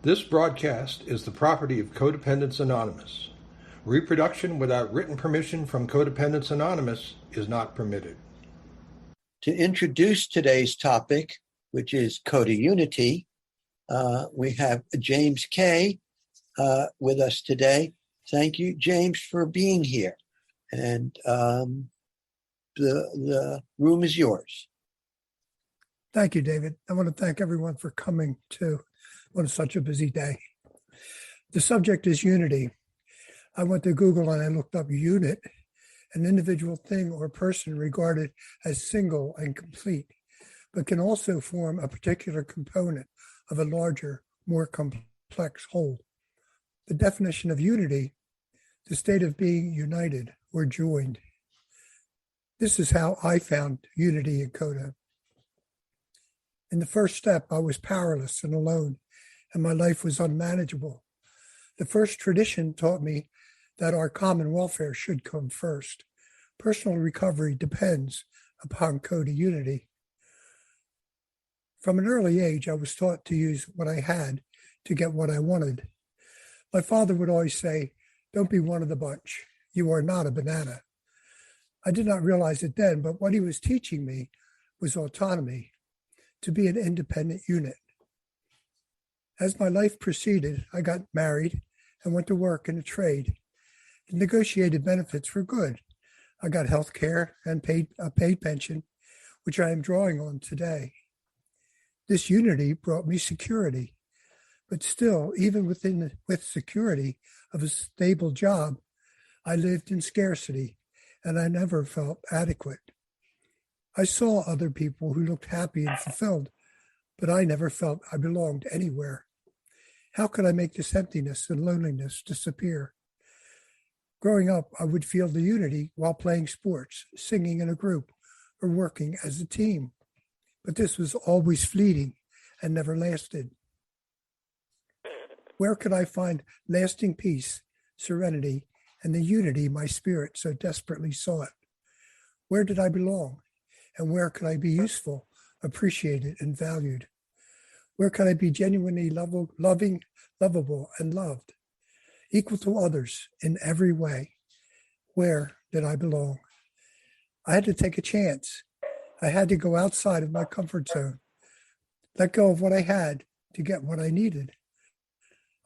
This broadcast is the property of Codependents Anonymous. Reproduction without written permission from Codependents Anonymous is not permitted. To introduce today's topic, which is CoDA Unity, we have James K. With us today. Thank you, James, for being here. And the room is yours. Thank you, David. I want to thank everyone for coming to on such a busy day. The subject is unity. I went to Google and I looked up unit, an individual thing or person regarded as single and complete, but can also form a particular component of a larger, more complex whole. The definition of unity, the state of being united or joined. This is how I found unity in CoDA. In the first step, I was powerless and alone, and my life was unmanageable. The first tradition taught me that our common welfare should come first. Personal recovery depends upon CoDA unity. From an early age, I was taught to use what I had to get what I wanted. My father would always say, "Don't be one of the bunch. You are not a banana." I did not realize it then, but what he was teaching me was autonomy, to be an independent unit. As my life proceeded, I got married and went to work in a trade. The negotiated benefits were good. I got health care and a paid pension, which I am drawing on today. This unity brought me security. But still, even with security of a stable job, I lived in scarcity, and I never felt adequate. I saw other people who looked happy and fulfilled, but I never felt I belonged anywhere. How could I make this emptiness and loneliness disappear? Growing up, I would feel the unity while playing sports, singing in a group, or working as a team. But this was always fleeting and never lasted. Where could I find lasting peace, serenity, and the unity my spirit so desperately sought? Where did I belong? And where could I be useful, appreciated, and valued? Where could I be genuinely loving, lovable, and loved? Equal to others in every way. Where did I belong? I had to take a chance. I had to go outside of my comfort zone, let go of what I had to get what I needed.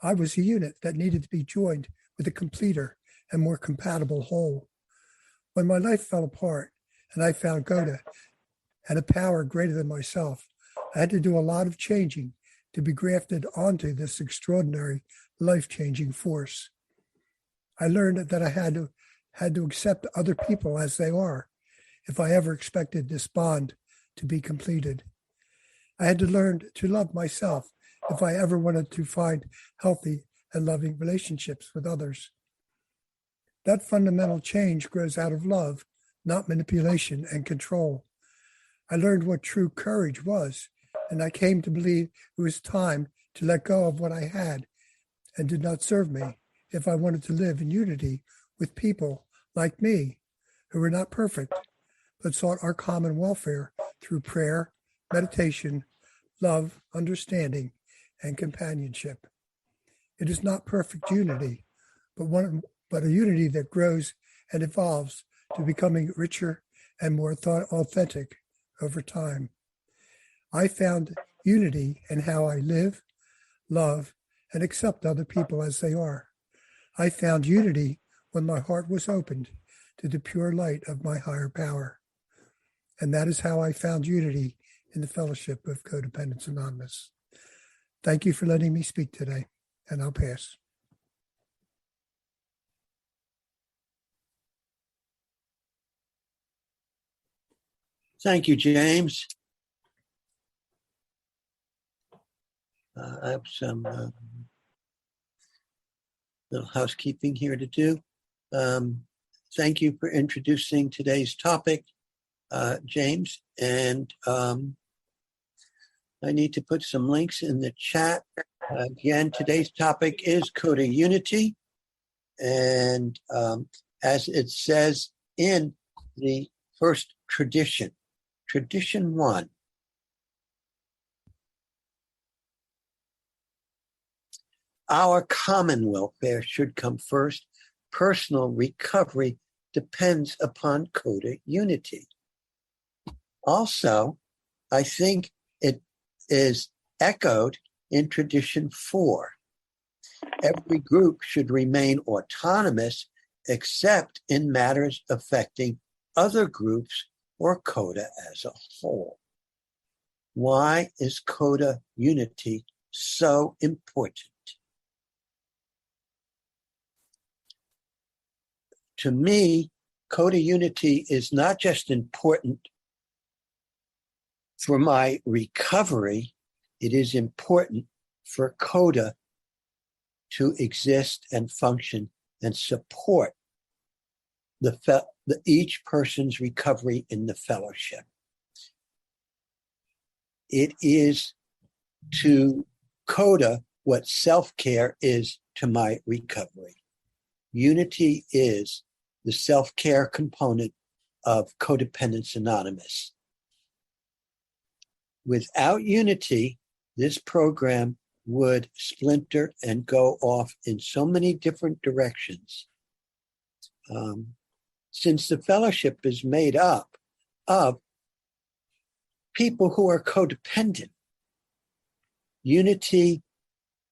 I was a unit that needed to be joined with a completer and more compatible whole. When my life fell apart and I found CoDA and a power greater than myself, I had to do a lot of changing to be grafted onto this extraordinary life-changing force. I learned that I had to accept other people as they are if I ever expected this bond to be completed. I had to learn to love myself if I ever wanted to find healthy and loving relationships with others. That fundamental change grows out of love, not manipulation and control. I learned what true courage was, and I came to believe it was time to let go of what I had and did not serve me if I wanted to live in unity with people like me who were not perfect, but sought our common welfare through prayer, meditation, love, understanding, and companionship. It is not perfect unity, but a unity that grows and evolves to becoming richer and more authentic over time. I found unity in how I live, love, and accept other people as they are. I found unity when my heart was opened to the pure light of my higher power. And that is how I found unity in the fellowship of Codependents Anonymous. Thank you for letting me speak today, and I'll pass. Thank you, James. I have some little housekeeping here to do. Thank you for introducing today's topic, James. And I need to put some links in the chat. Again, today's topic is CoDA Unity. And as it says in the first tradition, Tradition 1, our common welfare should come first. Personal recovery depends upon CoDA unity. Also, I think it is echoed in tradition 4. Every group should remain autonomous except in matters affecting other groups or CoDA as a whole. Why is CoDA unity so important? To me, CoDA unity is not just important for my recovery, it is important for CoDA to exist and function and support each person's recovery in the fellowship. It is to CoDA what self-care is to my recovery. Unity is the self-care component of Codependence Anonymous. Without unity, this program would splinter and go off in so many different directions. Since the fellowship is made up of people who are codependent, unity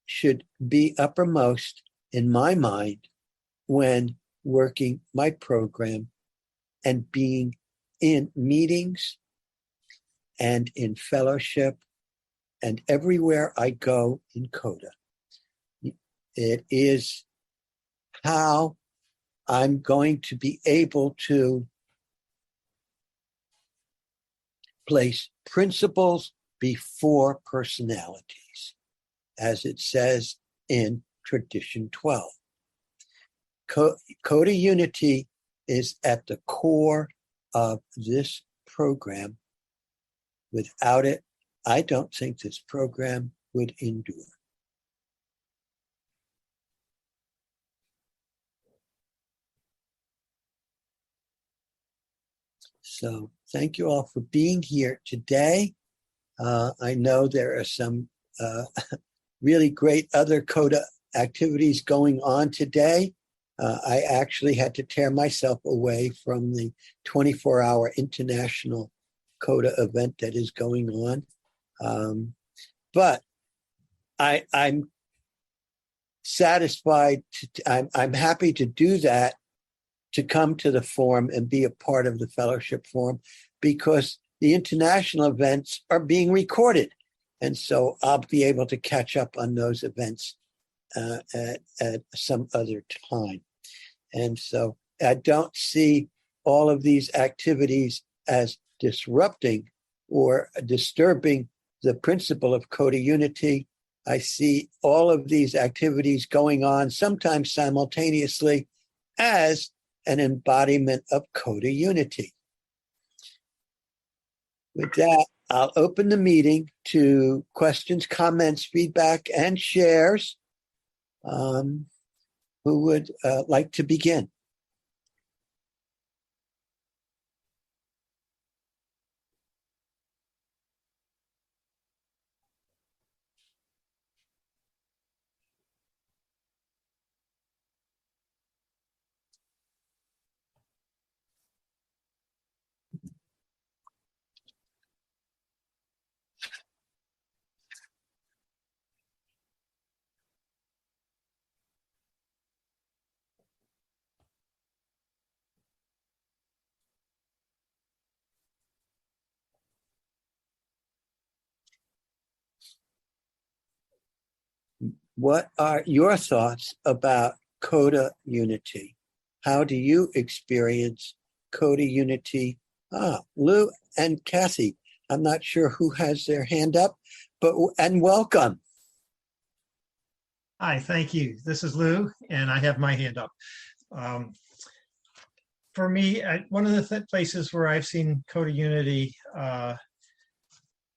should be uppermost in my mind when working my program and being in meetings and in fellowship and everywhere I go in CoDA. It is how I'm going to be able to place principles before personalities, as it says in Tradition 12. CoDA unity is at the core of this program. Without it, I don't think this program would endure. So thank you all for being here today. I know there are some really great other CoDA activities going on today. I actually had to tear myself away from the 24-hour international CoDA event that is going on. But I'm satisfied, I'm happy to do that, to come to the forum and be a part of the fellowship forum, because the international events are being recorded. And so I'll be able to catch up on those events at some other time. And so I don't see all of these activities as disrupting or disturbing the principle of CoDA unity. I see all of these activities going on, sometimes simultaneously, as an embodiment of CoDA unity. With that, I'll open the meeting to questions, comments, feedback, and shares. Who would like to begin? What are your thoughts about CoDA unity? How do you experience CoDA unity? Lou and Kathy, I'm not sure who has their hand up, and welcome. Hi, thank you. This is Lou, and I have my hand up. For me, one of the places where I've seen CoDA unity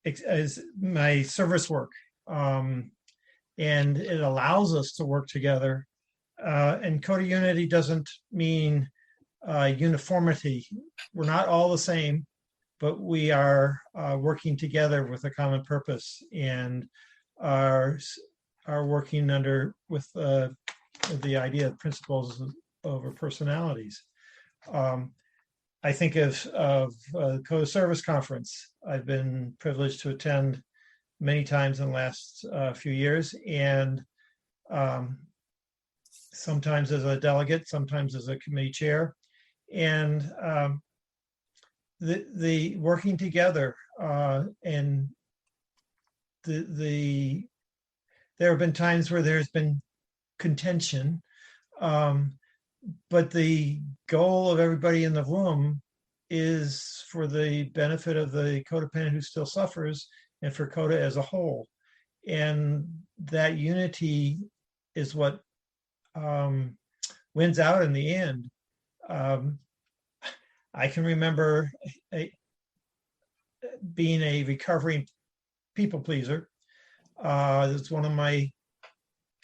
is my service work. And it allows us to work together. And CoDA unity doesn't mean uniformity. We're not all the same, but we are working together with a common purpose. And our are working with the idea of principles over personalities. I think of CoDA Service Conference. I've been privileged to attend many times in the last few years, and sometimes as a delegate, sometimes as a committee chair, and the working together and there have been times where there's been contention, but the goal of everybody in the room is for the benefit of the codependent who still suffers and for CoDA as a whole. And that unity is what wins out in the end. I can remember being a recovering people pleaser. It's one of my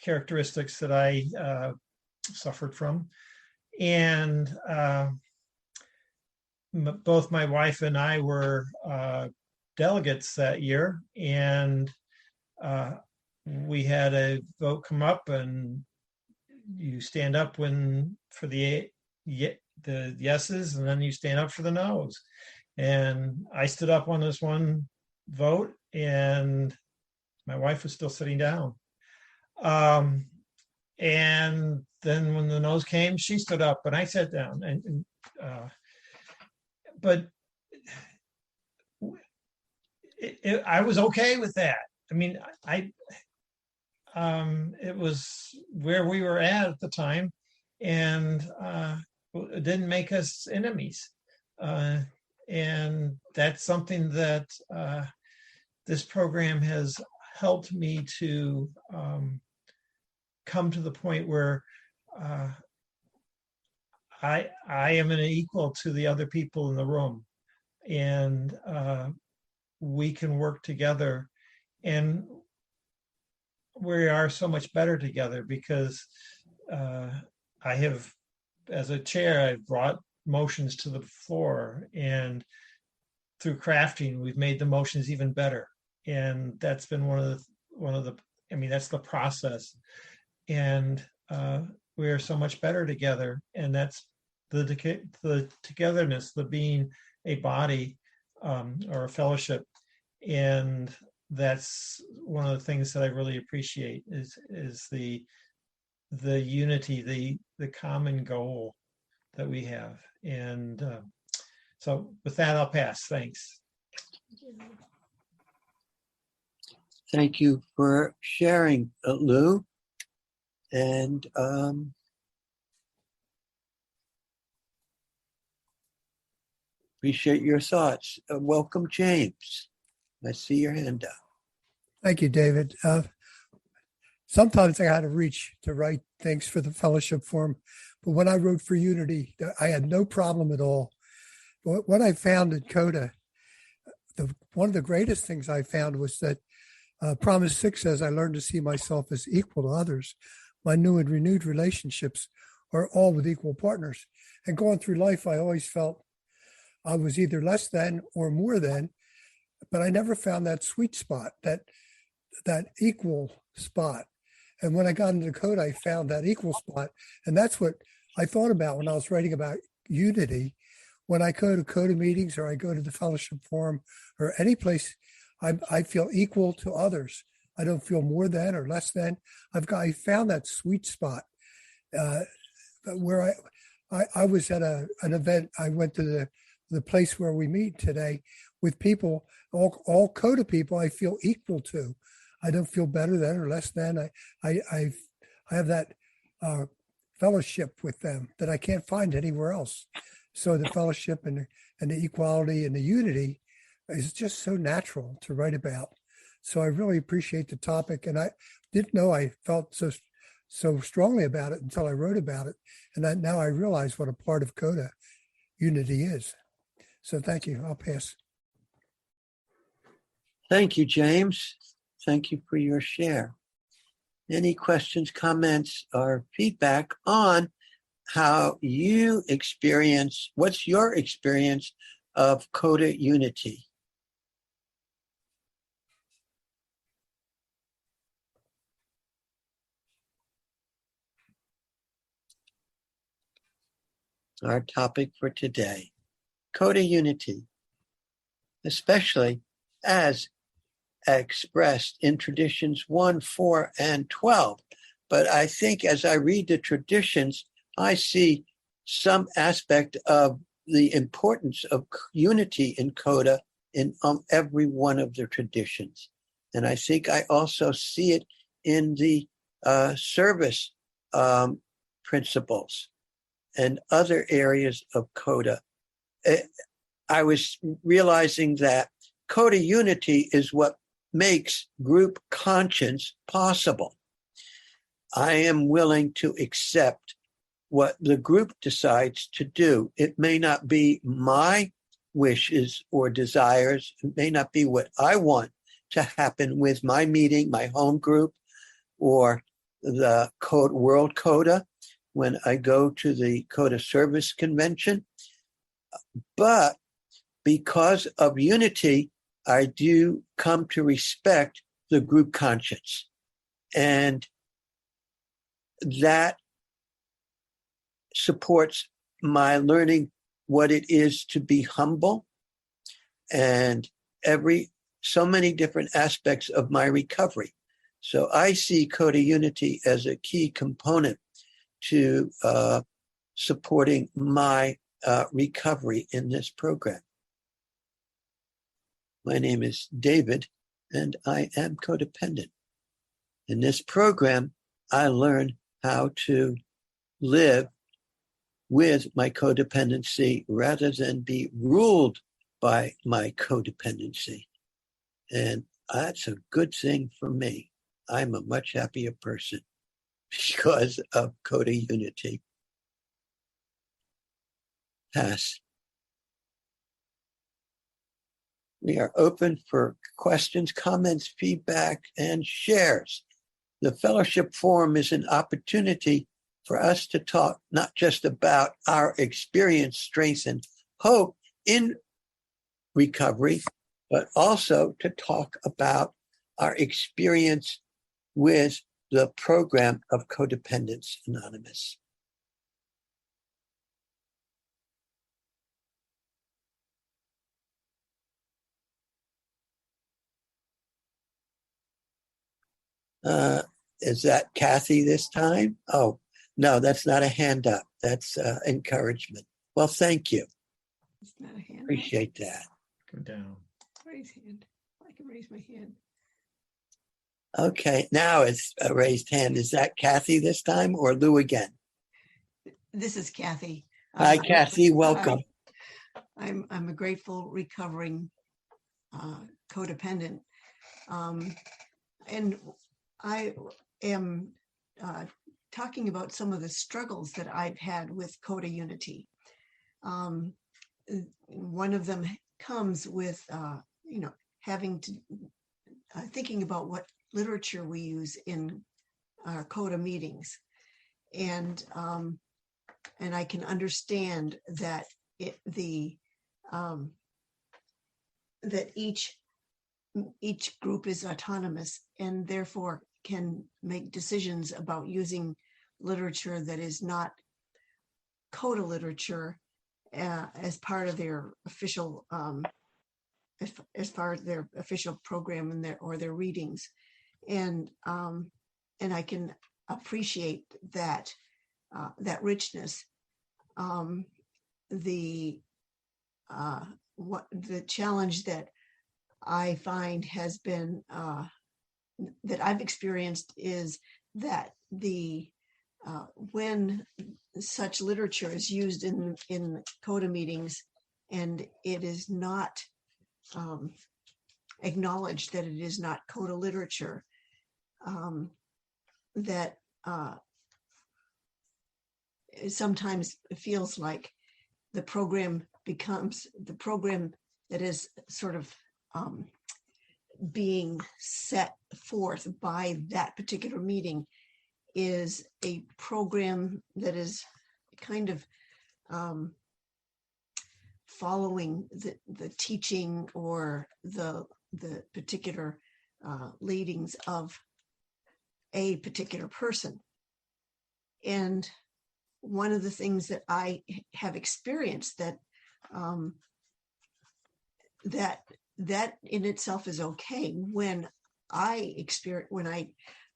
characteristics that I suffered from. And both my wife and I were delegates that year, and we had a vote come up, and you stand up for the yeses, and then you stand up for the noes. And I stood up on this one vote, and my wife was still sitting down. And then when the noes came, she stood up, and I sat down. But I was okay with that. I mean, it was where we were at the time, and it didn't make us enemies. And that's something that this program has helped me to come to the point where I am an equal to the other people in the room, and we can work together, and we are so much better together because I have, as a chair, I've brought motions to the floor, and through crafting, we've made the motions even better. And that's been one of the, I mean, that's the process. And we are so much better together. And that's the togetherness, the being a body or a fellowship. And that's one of the things that I really appreciate is the unity, the common goal that we have. And so with that, I'll pass. Thanks. Thank you for sharing, Lou. And appreciate your thoughts. Welcome, James. I see your hand up. Thank you, David. Sometimes I had to reach to write things for the fellowship forum, but when I wrote for Unity, I had no problem at all. What I found in CoDA, one of the greatest things I found was that Promise 6 says, I learned to see myself as equal to others. My new and renewed relationships are all with equal partners. And going through life, I always felt I was either less than or more than, but I never found that sweet spot, that equal spot. And when I got into CoDA, I found that equal spot. And that's what I thought about when I was writing about unity. When I go to CoDA meetings or I go to the fellowship forum or any place, I feel equal to others. I don't feel more than or less than. I found that sweet spot where I was at an event. I went to the place where we meet today with people, all CoDA people I feel equal to. I don't feel better than or less than. I have that fellowship with them that I can't find anywhere else. So the fellowship and the equality and the unity is just so natural to write about. So I really appreciate the topic, and I didn't know I felt so strongly about it until I wrote about it, and now I realize what a part of CoDA unity is. So thank you. I'll pass. Thank you, James. Thank you for your share. Any questions, comments, or feedback on how you experience, what's your experience of CoDA unity? our topic for today, CoDA unity, especially as expressed in traditions 1, 4, and 12. But I think as I read the traditions, I see some aspect of the importance of unity in CoDA in every one of the traditions. And I think I also see it in the service principles and other areas of CoDA. I was realizing that CoDA unity is what makes group conscience possible. I am willing to accept what the group decides to do. It may not be my wishes or desires. It may not be what I want to happen with my meeting, my home group, or the World CoDA when I go to the CoDA Service Convention. But because of unity, I do come to respect the group conscience. And that supports my learning what it is to be humble and so many different aspects of my recovery. So I see CoDA unity as a key component to supporting my recovery in this program. My name is David, and I am codependent. In this program, I learn how to live with my codependency rather than be ruled by my codependency. And that's a good thing for me. I'm a much happier person because of CoDA unity. Pass. We are open for questions, comments, feedback, and shares. The fellowship forum is an opportunity for us to talk not just about our experience, strength, and hope in recovery, but also to talk about our experience with the program of Codependence Anonymous. Is that Kathy this time? Oh, no, that's not a hand up. That's encouragement. Well, thank you. It's not a hand. Appreciate that. Go down. Raise hand. I can raise my hand. Okay, now it's a raised hand. Is that Kathy this time or Lou again? This is Kathy. Hi, Kathy. Welcome. Hi. I'm a grateful, recovering codependent. And I am talking about some of the struggles that I've had with CoDA unity. One of them comes with, having to thinking about what literature we use in our CoDA meetings, and I can understand that that each group is autonomous and therefore can make decisions about using literature that is not CoDA literature as part of their official as far as their official program and their readings, and I can appreciate that richness. The challenge that I find has been that I've experienced is that when such literature is used in CoDA meetings and it is not acknowledged that it is not CoDA literature, that it sometimes feels like the program becomes the program that is sort of being set forth by that particular meeting is a program that is kind of following the teaching or the particular leadings of a particular person. And one of the things that I have experienced that in itself is okay. When I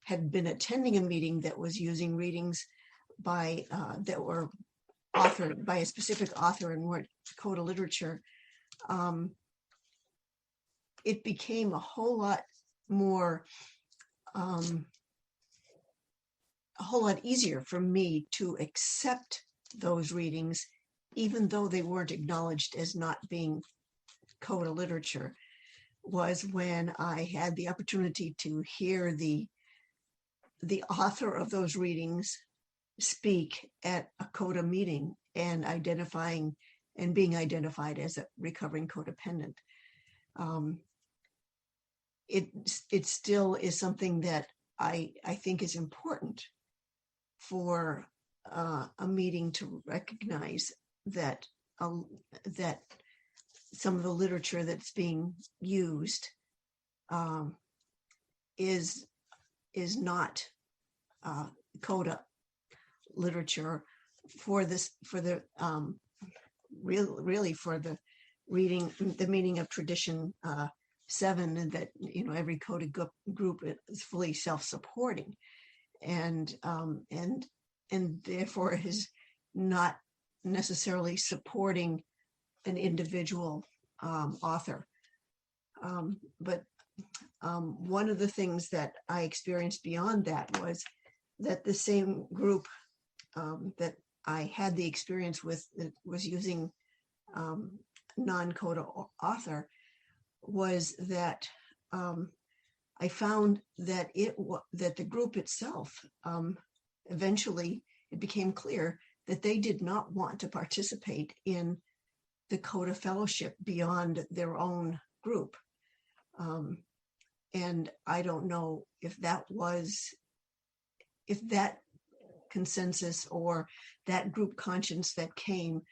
had been attending a meeting that was using readings by that were authored by a specific author and weren't CoDA literature, it became a whole lot more, a whole lot easier for me to accept those readings, even though they weren't acknowledged as not being CoDA literature, was when I had the opportunity to hear the author of those readings speak at a CoDA meeting and being identified as a recovering codependent. It still is something that I think is important for a meeting to recognize that that some of the literature that's being used is not CoDA literature for the reading, the meaning of tradition 7, and that every CoDA group is fully self-supporting, and therefore is not necessarily supporting an individual author. But one of the things that I experienced beyond that was that the same group that I had the experience with that was using non-CoDA author, was that I found that that the group itself, eventually it became clear that they did not want to participate in the CoDA fellowship beyond their own group. And I don't know if that consensus or that group conscience that came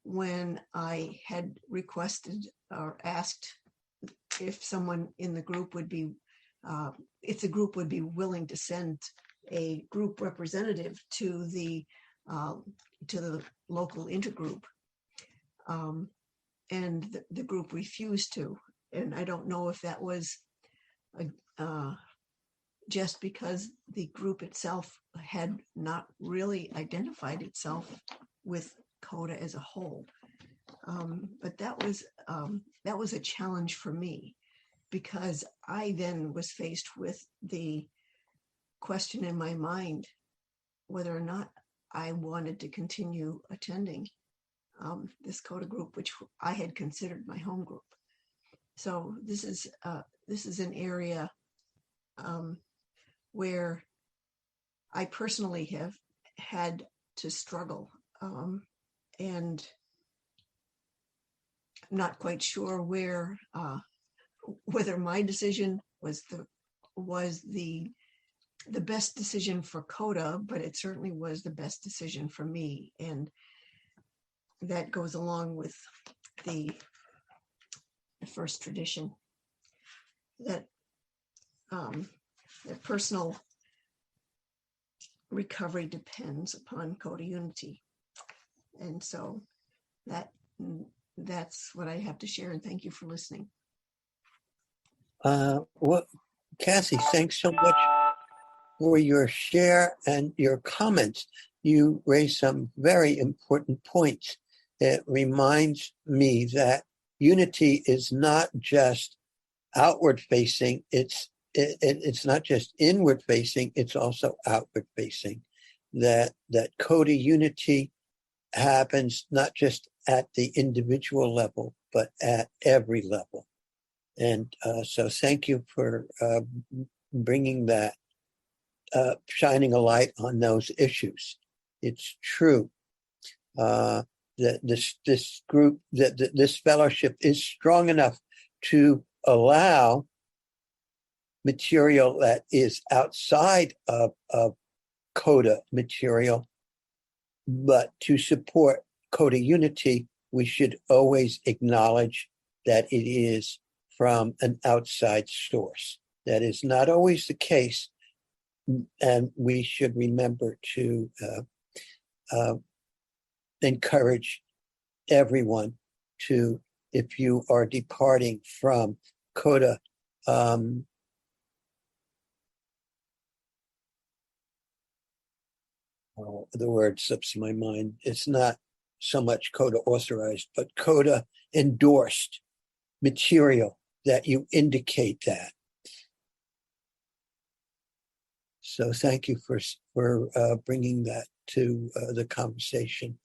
when I had requested or asked if someone in the group would be, if the group would be willing to send a group representative to the local intergroup. And the group refused to. And I don't know if that was just because the group itself had not really identified itself with CoDA as a whole. But that was a challenge for me, because I then was faced with the question in my mind whether or not I wanted to continue attending this CoDA group, which I had considered my home group. So this is an area where I personally have had to struggle, and I'm not quite sure whether my decision was the best decision for CoDA, but it certainly was the best decision for me, and that goes along with the first tradition that personal recovery depends upon CoDA unity. And so that's what I have to share, and thank you for listening. Well, Kathy, thanks so much for your share and your comments. You raised some very important points. It reminds me that unity is not just outward facing, it's not just inward facing, it's also outward facing. That CoDA unity happens not just at the individual level, but at every level. And so thank you for bringing that, shining a light on those issues. It's true that this group, that this fellowship is strong enough to allow material that is outside of CoDA material, but to support CoDA unity, we should always acknowledge that it is from an outside source. That is not always the case, and we should remember to encourage everyone to, if you are departing from CoDA, the word slips my mind. It's not so much CoDA authorized, but CoDA endorsed material that you indicate that. So thank you for bringing that to the conversation.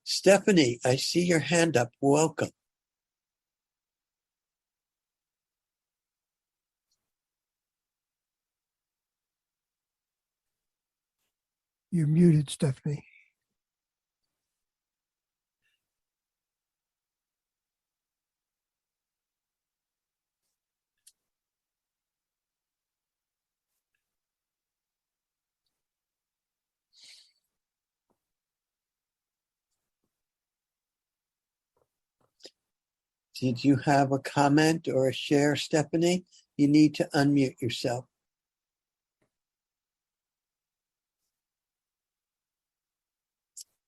Stephanie, I see your hand up. Welcome. You're muted, Stephanie. Did you have a comment or a share, Stephanie? You need to unmute yourself.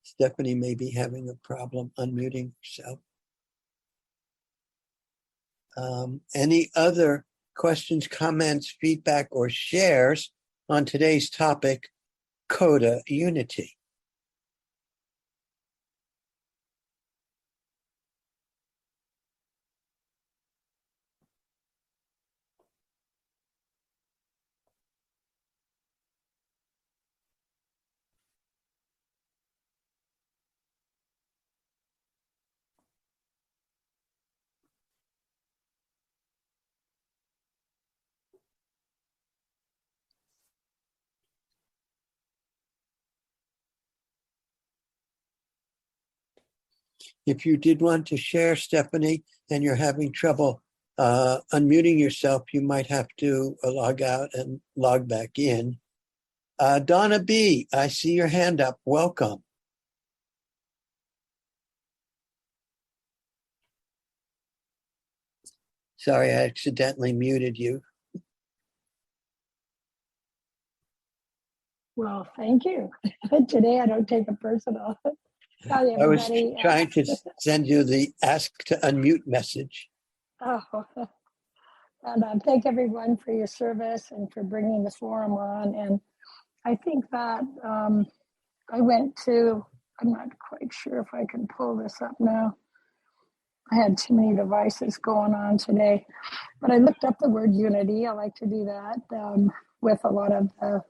Stephanie may be having a problem unmuting herself. Any other questions, comments, feedback, or shares on today's topic, CoDA Unity? If you did want to share, Stephanie, and you're having trouble unmuting yourself, you might have to log out and log back in. Donna B., I see your hand up. Welcome. Sorry, I accidentally muted you. Well, thank you. Today I don't take it personal. Sorry, I was everybody. trying to send you the ask to unmute message. Oh, and thank everyone for your service and for bringing the forum on. And I think that I went to, I'm not quite sure if I can pull this up now. I had too many devices going on today, but I looked up the word unity. I like to do that with a lot of the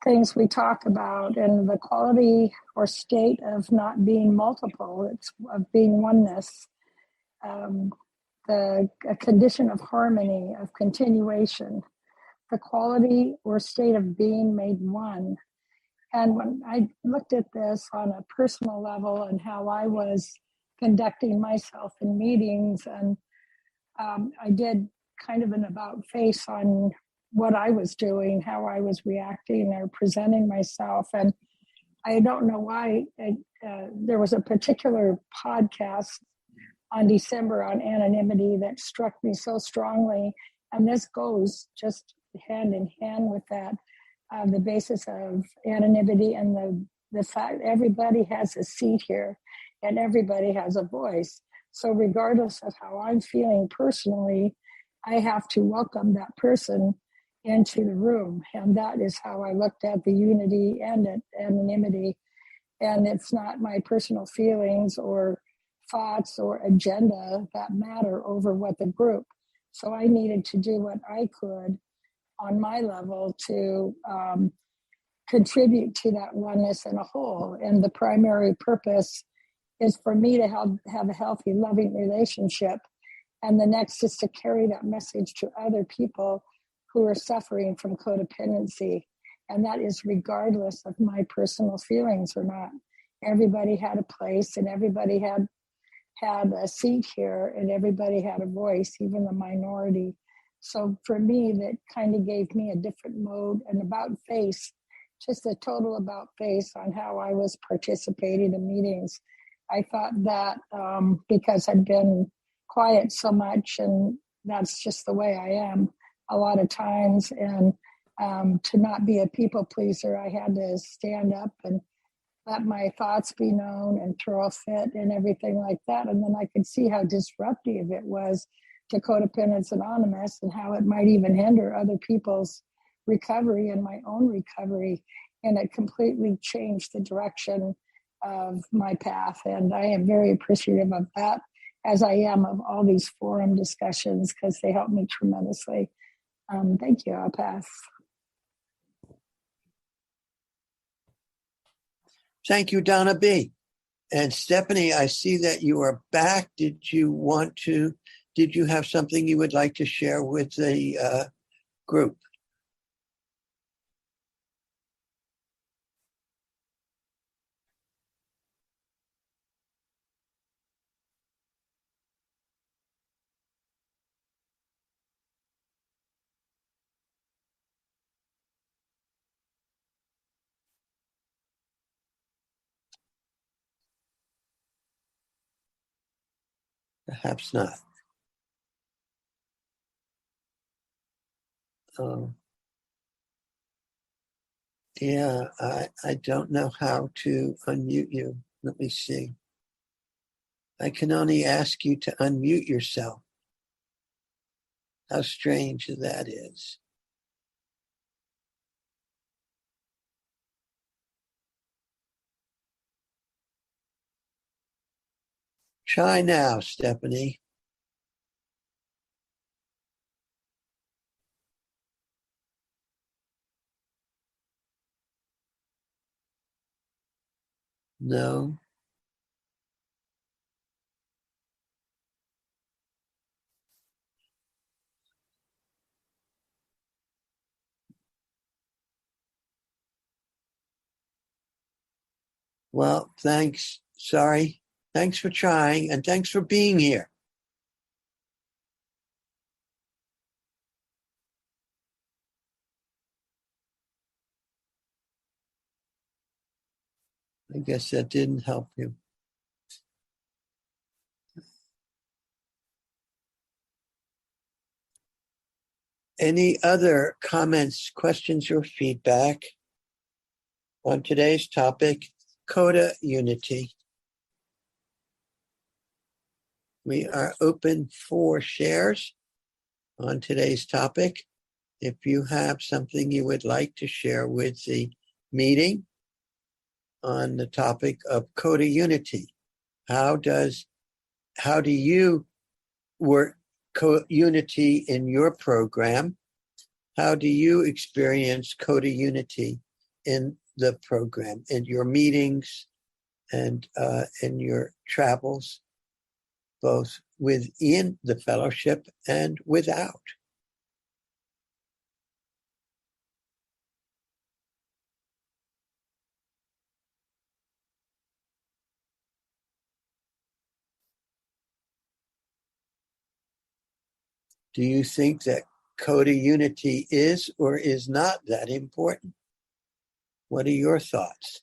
things we talk about, and the quality or state of not being multiple, it's of being oneness, a condition of harmony, of continuation, the quality or state of being made one. And when I looked at this on a personal level and how I was conducting myself in meetings, and I did kind of an about face on what I was doing, how I was reacting or presenting myself. And I don't know why there was a particular podcast on December on anonymity that struck me so strongly. And this goes just hand in hand with that, the basis of anonymity and the fact everybody has a seat here and everybody has a voice. So regardless of how I'm feeling personally, I have to welcome that person into the room. And that is how I looked at the unity and at anonymity. And it's not my personal feelings or thoughts or agenda that matter over what the group. So I needed to do what I could on my level to contribute to that oneness and a whole. And the primary purpose is for me to have a healthy, loving relationship. And the next is to carry that message to other people who are suffering from codependency. And that is regardless of my personal feelings or not. Everybody had a place and everybody had a seat here and everybody had a voice, even the minority. So for me, that kind of gave me a different mode and about face, just a total about face on how I was participating in meetings. I thought that because I'd been quiet so much, and that's just the way I am a lot of times, and to not be a people pleaser, I had to stand up and let my thoughts be known and throw a fit and everything like that. And then I could see how disruptive it was to Codependence Anonymous and how it might even hinder other people's recovery and my own recovery. And it completely changed the direction of my path. And I am very appreciative of that, as I am of all these forum discussions, because they help me tremendously. Thank you. I'll pass. Thank you, Donna B. And Stephanie, I see that you are back. Did you have something you would like to share with the group? Perhaps not. Yeah, I don't know how to unmute you. Let me see. I can only ask you to unmute yourself. How strange that is. Try now, Stephanie. No. Well, thanks. Sorry. Thanks for trying, and thanks for being here. I guess that didn't help you. Any other comments, questions, or feedback on today's topic, CoDA Unity? We are open for shares on today's topic. If you have something you would like to share with the meeting on the topic of CoDA Unity, how do you work Unity in your program? How do you experience CoDA Unity in the program, in your meetings and in your travels, both within the fellowship and without? Do you think that CoDA Unity is or is not that important? What are your thoughts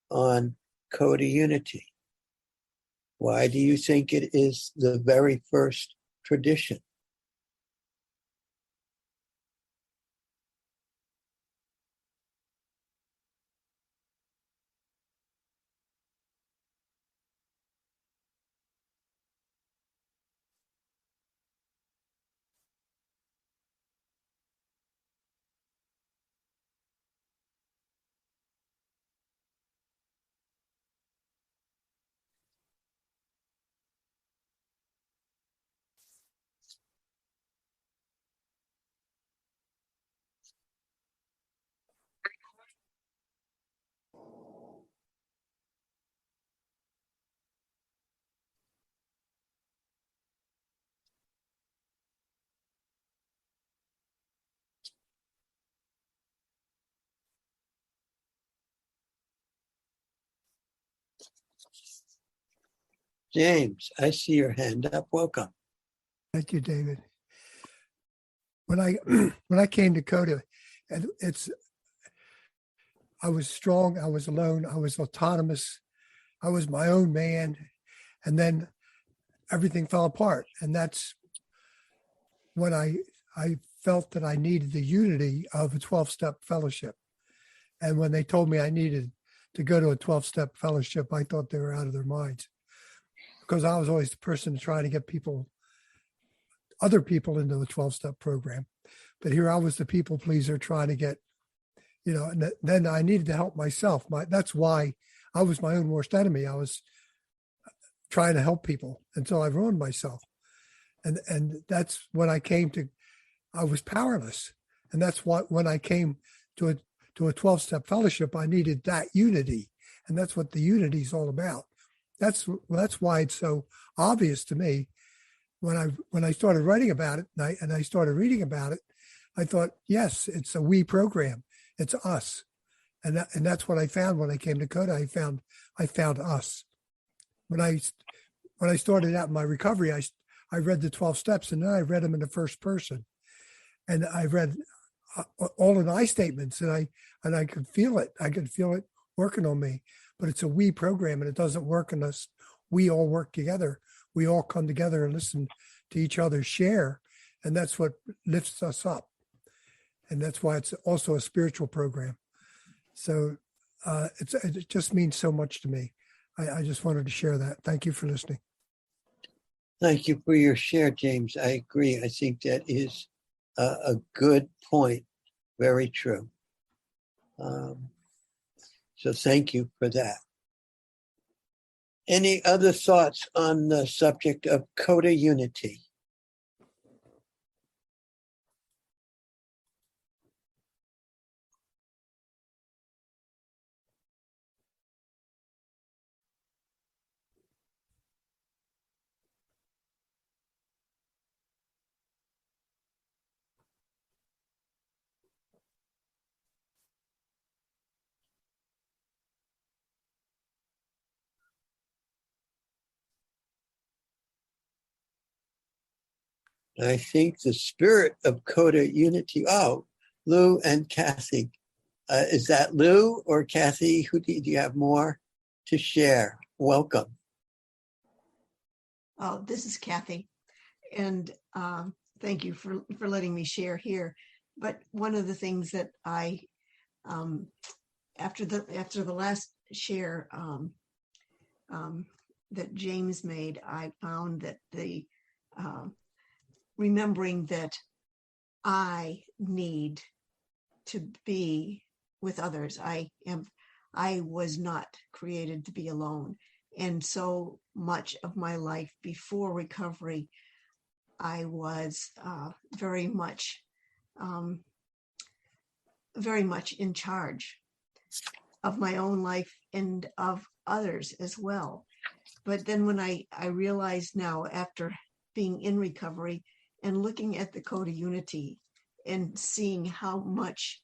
on CoDA Unity? Why do you think it is the very first tradition? James, I see your hand up. Welcome. Thank you, David. When I when I came to CoDA, and I was strong, I was alone, I was autonomous, I was my own man, and then everything fell apart. And that's when I felt that I needed the unity of a 12-step fellowship. And when they told me I needed to go to a 12-step fellowship, I thought they were out of their minds, because I was always the person trying to get other people into the 12-step program. But here I was the people pleaser trying to get, and then I needed to help myself. That's why I was my own worst enemy. I was trying to help people until I ruined myself. And that's when I was powerless. And that's what, when I came to a 12-step fellowship, I needed that unity. And that's what the unity is all about. That's why it's so obvious to me. When I started writing about it and I started reading about it, I thought, yes, it's a we program. It's us. And that's what I found when I came to CoDA. I found us. When I started out in my recovery, I read the 12 steps, and then I read them in the first person. And I read all in I statements, and I could feel it. I could feel it working on me. But it's a we program, and it doesn't work unless we all work together. We all come together and listen to each other share, and that's what lifts us up. And that's why it's also a spiritual program. So it just means so much to me. I just wanted to share that. Thank you for listening. Thank you for your share, James. I agree. I think that is a good point. Very true. So thank you for that. Any other thoughts on the subject of CoDA unity? I think the spirit of CoDA unity. Oh, Lou and Kathy. Is that Lou or Kathy? Who do you have more to share? Welcome. Oh, this is Kathy. And thank you for letting me share here. But one of the things that I, after the last share that James made, I found that the remembering that I need to be with others. I was not created to be alone. And so much of my life before recovery, I was very much in charge of my own life and of others as well. But then when I realized now, after being in recovery and looking at the CoDA unity and seeing how much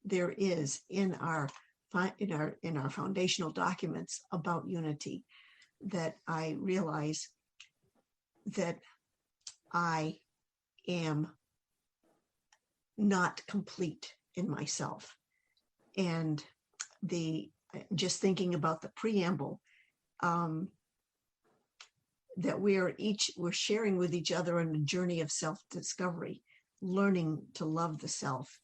there is in our foundational documents about unity, that I realize that I am not complete in myself. And just thinking about the preamble, that we're sharing with each other in a journey of self-discovery, learning to love the self.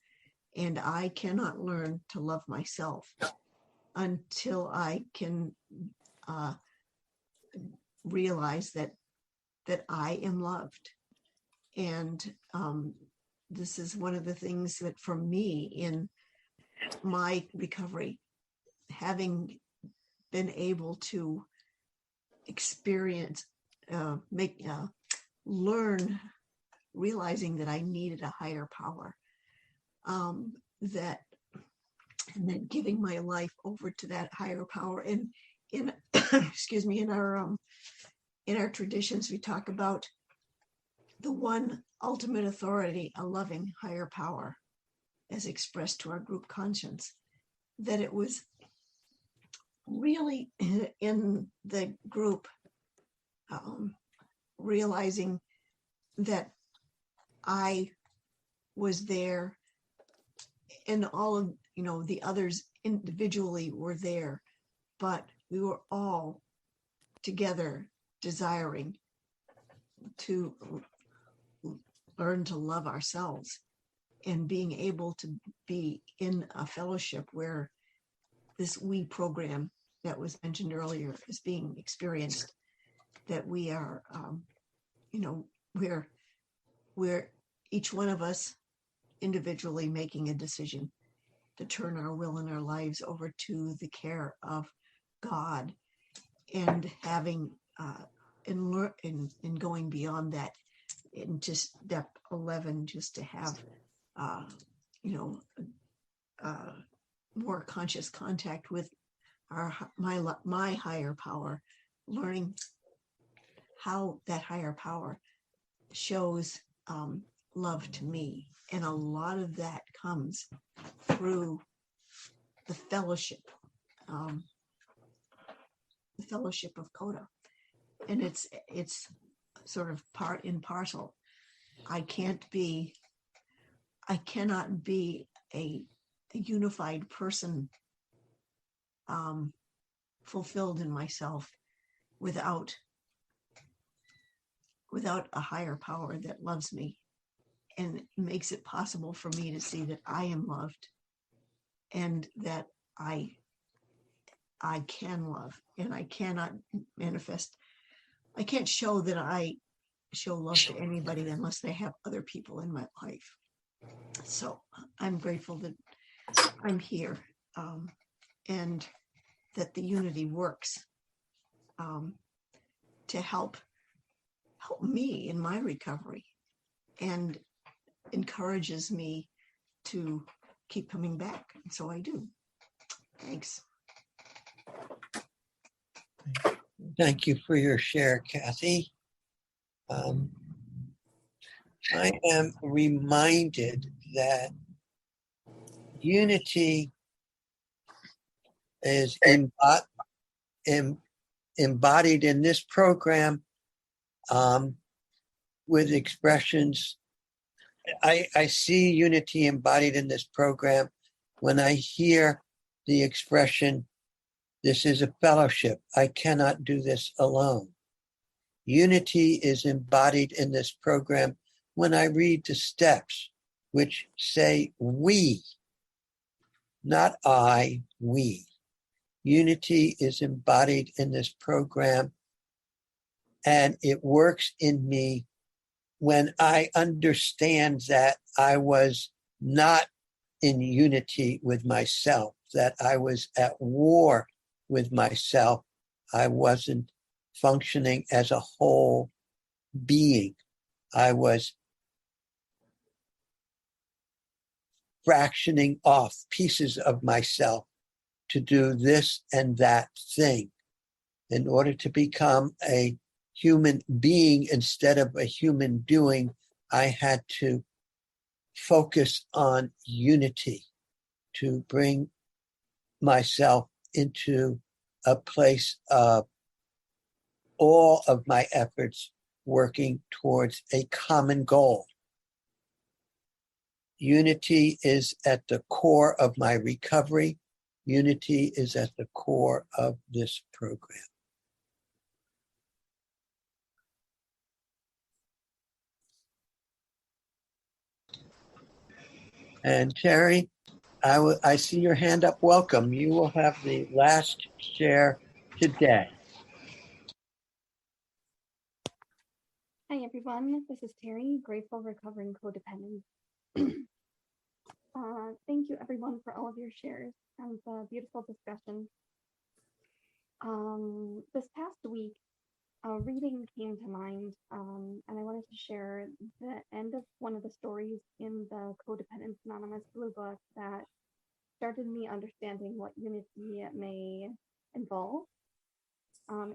And I cannot learn to love myself until I can realize that I am loved. And this is one of the things that for me in my recovery, having been able to experience, learn, realizing that I needed a higher power, and then giving my life over to that higher power. And in excuse me, in our traditions, we talk about the one ultimate authority, a loving higher power, as expressed to our group conscience. That it was really in the group, realizing that I was there, and all of the others individually were there, but we were all together desiring to learn to love ourselves. and being able to be in a fellowship where this we program that was mentioned earlier is being experienced, that we are, we're each one of us individually making a decision to turn our will and our lives over to the care of God, and having in going beyond that, in just step 11, just to have more conscious contact with my higher power, learning how that higher power shows love to me. And a lot of that comes through the fellowship of CoDA. And it's sort of part and parcel. I cannot be a unified person, fulfilled in myself, without a higher power that loves me and makes it possible for me to see that I am loved, and that I can love, and I cannot manifest. I can't show that I show love to anybody unless they have other people in my life. So I'm grateful that I'm here, and that the unity works to help me in my recovery, and encourages me to keep coming back. And so I do. Thanks. Thank you for your share, Kathy. I am reminded that unity is embodied in this program with expressions. I see unity embodied in this program when I hear the expression, "This is a fellowship. I cannot do this alone." Unity is embodied in this program when I read the steps, which say we, not I, we. Unity is embodied in this program, and it works in me when I understand that I was not in unity with myself, that I was at war with myself. I wasn't functioning as a whole being. I was fractioning off pieces of myself to do this and that thing in order to become a human being instead of a human doing. I had to focus on unity to bring myself into a place of all of my efforts working towards a common goal. Unity is at the core of my recovery. Unity is at the core of this program. And Terry, I see your hand up. Welcome. You will have the last share today. Hi, everyone. This is Terry, grateful, recovering, codependent. Thank you, everyone, for all of your shares and the beautiful discussion. This past week, a reading came to mind, and I wanted to share the end of one of the stories in the Codependence Anonymous Blue Book that started me understanding what unity may involve.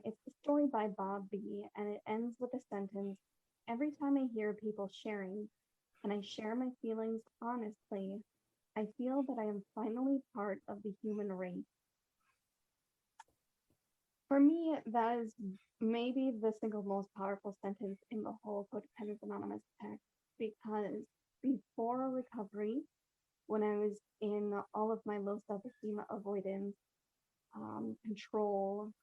It's a story by Bob B, and it ends with a sentence: "Every time I hear people sharing, and I share my feelings honestly, I feel that I am finally part of the human race." For me, that is maybe the single most powerful sentence in the whole Codependence Anonymous text, because before recovery, when I was in all of my low self-esteem, avoidance, control,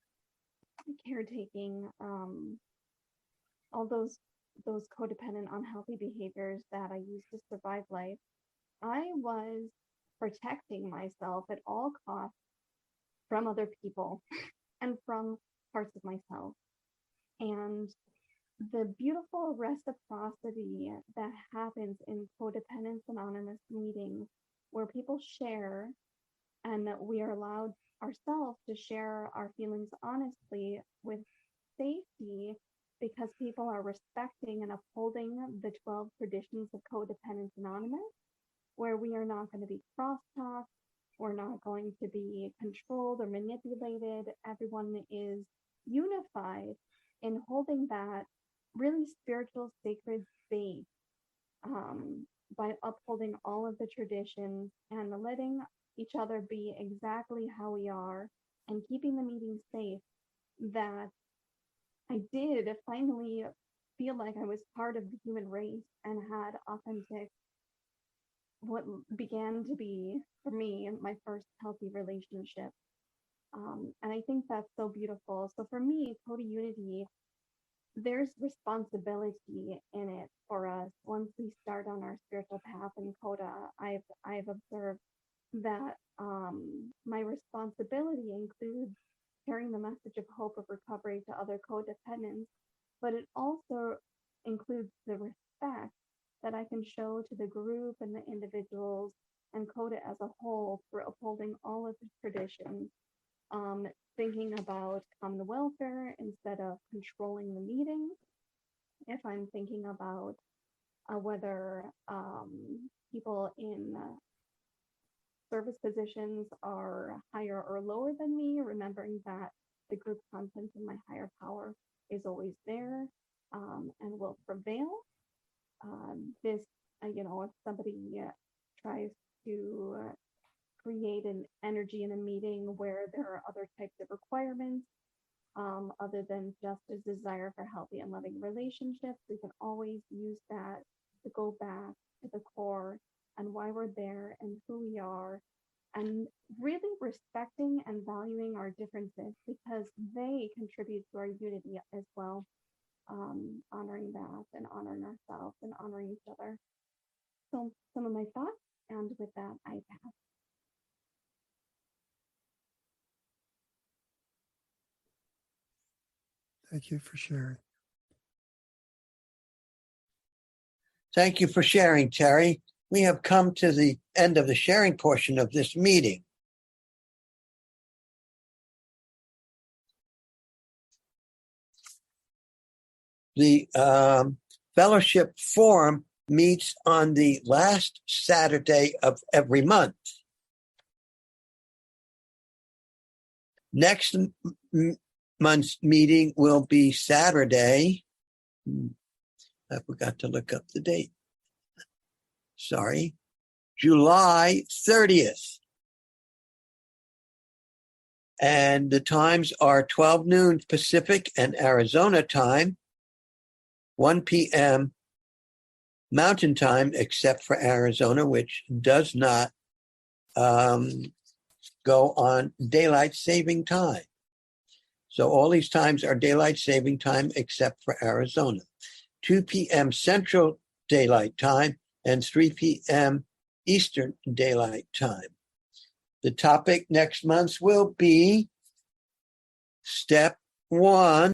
caretaking, all those codependent unhealthy behaviors that I used to survive life, I was protecting myself at all costs from other people and from parts of myself. And the beautiful reciprocity that happens in Codependence Anonymous meetings, where people share and that we are allowed ourselves to share our feelings honestly with safety, because people are respecting and upholding the 12 traditions of Codependence Anonymous, where we are not going to be crosstalked, we're not going to be controlled or manipulated. Everyone is unified in holding that really spiritual, sacred space, by upholding all of the traditions and letting each other be exactly how we are and keeping the meeting safe, that I did finally feel like I was part of the human race and had authentic, what began to be for me my first healthy relationship. And I think that's so beautiful. So for me, CoDA Unity, there's responsibility in it for us. Once we start on our spiritual path in CoDA, I've observed that my responsibility includes carrying the message of hope of recovery to other codependents, but it also includes the respect that I can show to the group and the individuals and CoDA as a whole for upholding all of the traditions, thinking about common welfare instead of controlling the meeting. If I'm thinking about whether people in service positions are higher or lower than me, remembering that the group content in my higher power is always there, and will prevail. This, if somebody tries to create an energy in a meeting where there are other types of requirements, other than just a desire for healthy and loving relationships, we can always use that to go back to the core and why we're there and who we are, and really respecting and valuing our differences, because they contribute to our unity as well. Honoring that and honoring ourselves and honoring each other. So some of my thoughts, and with that, I pass. Thank you for sharing. Thank you for sharing, Terry. We have come to the end of the sharing portion of this meeting. The fellowship forum meets on the last Saturday of every month. Next month's meeting will be Saturday. I forgot to look up the date. Sorry. July 30th. And the times are 12 noon Pacific and Arizona time, 1 p.m. Mountain time, except for Arizona, which does not go on daylight saving time. So all these times are daylight saving time except for Arizona. 2 p.m. Central Daylight Time and 3 p.m. Eastern Daylight Time. The topic next month will be Step 1.